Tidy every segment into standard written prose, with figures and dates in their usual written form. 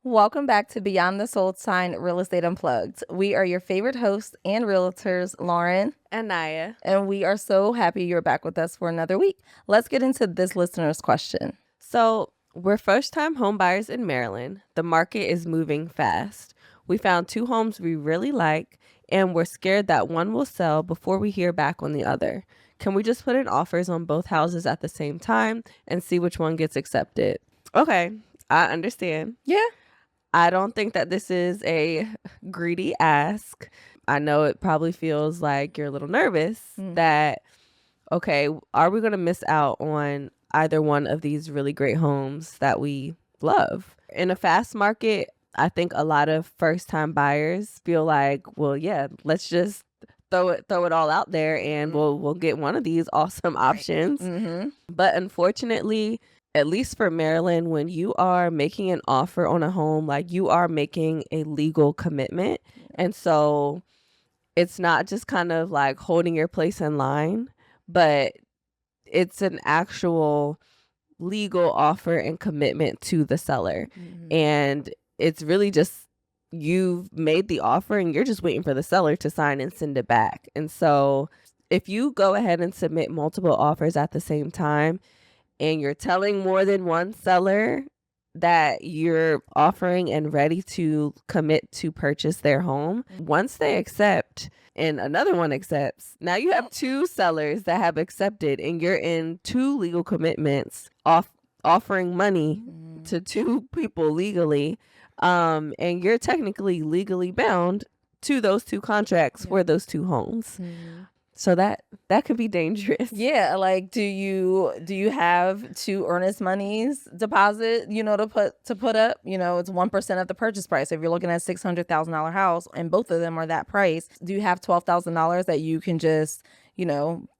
Welcome back to Beyond the Sold Sign Real Estate Unplugged. We are your favorite hosts and realtors, Lauren and Naya. And we are so happy you're back with us for another week. Let's get into this listener's question. So, we're first-time home buyers in Maryland. The market is moving fast. We found 2 homes we really like, and we're scared that one will sell before we hear back on the other. Can we just put in offers on both houses at the same time and see which one gets accepted? Okay, I understand. Yeah. I don't think that this is a greedy ask. I know it probably feels like you're a little nervous that, okay, are we going to miss out on either one of these really great homes that we love? In a fast market, I think a lot of first-time buyers feel like, well, yeah, let's just throw it all out there and we'll get one of these awesome options. But unfortunately, at least for Maryland, when you are making an offer on a home, like you are making a legal commitment. And so it's not just kind of like holding your place in line, but it's an actual legal offer and commitment to the seller. And it's really just you've made the offer and you're just waiting for the seller to sign and send it back. And so if you go ahead and submit multiple offers at the same time and you're telling more than one seller that you're offering and ready to commit to purchase their home, once they accept and another one accepts, now you have 2 sellers that have accepted and you're in 2 legal commitments offering money to 2 people legally, and you're technically legally bound to those 2 contracts for those 2 homes. So that could be dangerous. Yeah, like do you have 2 earnest monies deposit, to put up? It's 1% of the purchase price. If you're looking at a $600,000 house and both of them are that price, do you have $12,000 that you can just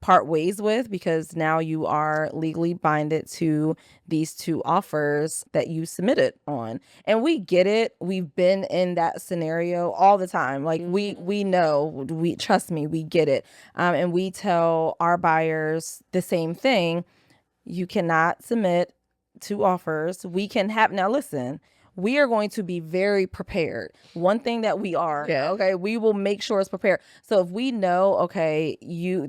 part ways with because now you are legally binded to these 2 offers that you submitted on? And we get it. We've been in that scenario all the time. Like we know, trust me, we get it. And we tell our buyers the same thing. You cannot submit 2 offers. We can have, now listen, we are going to be very prepared. One thing that we are, okay, we will make sure it's prepared. So if we know, okay,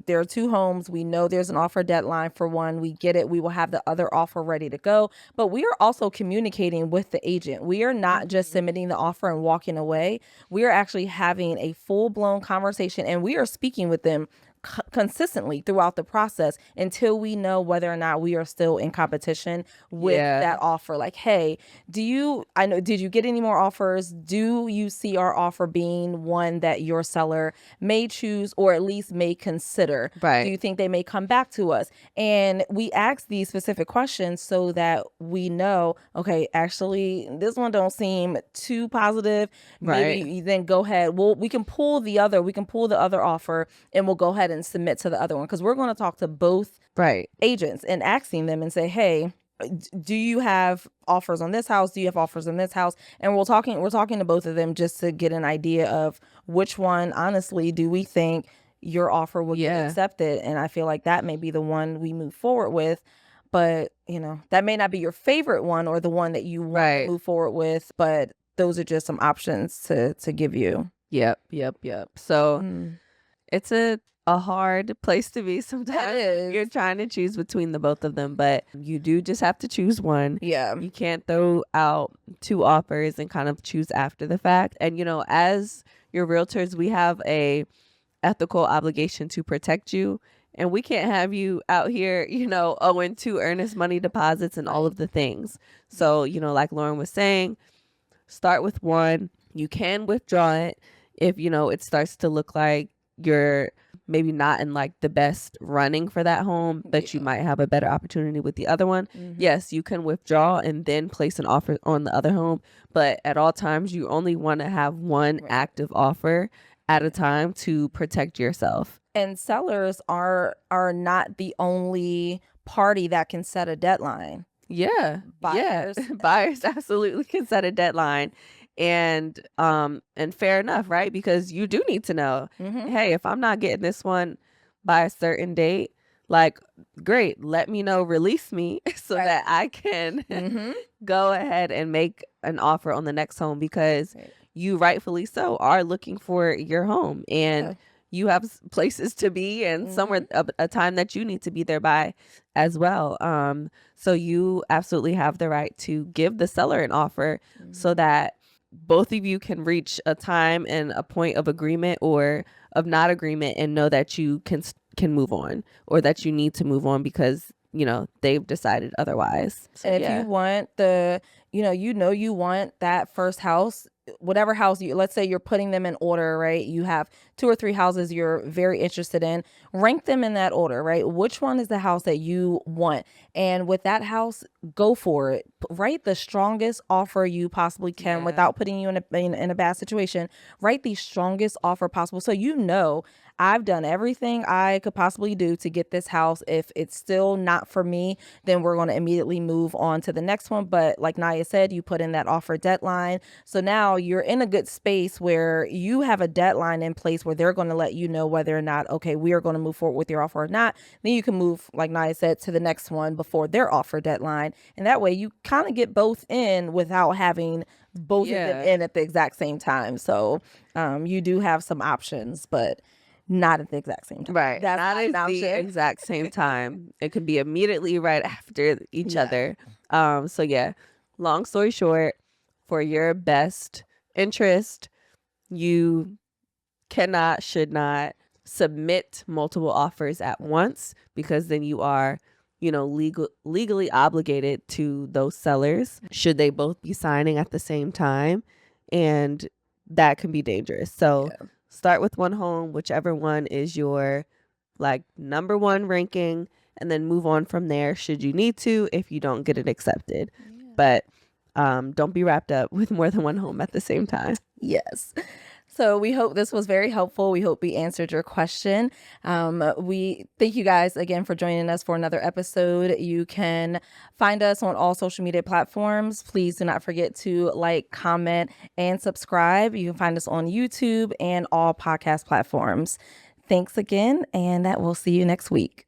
there are 2 homes, we know there's an offer deadline for one, we get it, we will have the other offer ready to go. But we are also communicating with the agent. We are not just submitting the offer and walking away. We are actually having a full-blown conversation and we are speaking with them consistently throughout the process until we know whether or not we are still in competition with that offer. Like, hey, did you get any more offers? Do you see our offer being one that your seller may choose or at least may consider? Right. Do you think they may come back to us? And we ask these specific questions so that we know, okay, actually this one don't seem too positive. Right. Maybe then go ahead. We can pull the other offer and we'll go ahead and submit to the other one, because we're going to talk to both agents and asking them and say, hey, do you have offers on this house? Do you have offers on this house? And we're talking to both of them just to get an idea of which one, honestly, do we think your offer will get accepted. And I feel like that may be the one we move forward with. But, that may not be your favorite one or the one that you want to move forward with. But those are just some options to give you. Yep. So it's a hard place to be sometimes. You're trying to choose between the both of them, but you do just have to choose one. Yeah. You can't throw out 2 offers and kind of choose after the fact. And, as your realtors, we have a ethical obligation to protect you. And we can't have you out here, owing 2 earnest money deposits and all of the things. So, like Lauren was saying, start with one. You can withdraw it if, it starts to look like you're maybe not in like the best running for that home, but you might have a better opportunity with the other one. Yes, you can withdraw and then place an offer on the other home. But at all times, you only want to have one active offer at a time to protect yourself. And sellers are not the only party that can set a deadline. Yeah. Buyers. Yeah. Buyers absolutely can set a deadline. And fair enough, right? Because you do need to know, hey, if I'm not getting this one by a certain date, like, great, let me know, release me so that I can go ahead and make an offer on the next home because you rightfully so are looking for your home, and you have places to be and somewhere a time that you need to be there by as well. So you absolutely have the right to give the seller an offer so that both of you can reach a time and a point of agreement or of not agreement and know that you can move on, or that you need to move on because they've decided otherwise. So, and if you want you want that first house, whatever house let's say you're putting them in order, right? You have 2 or 3 houses you're very interested in. Rank them in that order, right? Which one is the house that you want? And with that house, go for it. Write the strongest offer you possibly can without putting you in a bad situation. Write the strongest offer possible. So I've done everything I could possibly do to get this house. If it's still not for me, then we're going to immediately move on to the next one. But like Naya said, you put in that offer deadline. So now you're in a good space where you have a deadline in place where they're going to let you know whether or not, okay, we are going to move forward with your offer or not. Then you can move, like Naya said, to the next one before their offer deadline. And that way you kind of get both in without having both of them in at the exact same time. So you do have some options, but not at the exact same time. Right. That's not at the exact same time. It could be immediately right after each other. So long story short, for your best interest, you should not submit multiple offers at once, because then you are, legally obligated to those sellers should they both be signing at the same time. And that can be dangerous. So start with one home, whichever one is your number one ranking, and then move on from there should you need to if you don't get it accepted. But don't be wrapped up with more than one home at the same time. Yes. So we hope this was very helpful. We hope we answered your question. We thank you guys again for joining us for another episode. You can find us on all social media platforms. Please do not forget to like, comment, and subscribe. You can find us on YouTube and all podcast platforms. Thanks again, and we'll see you next week.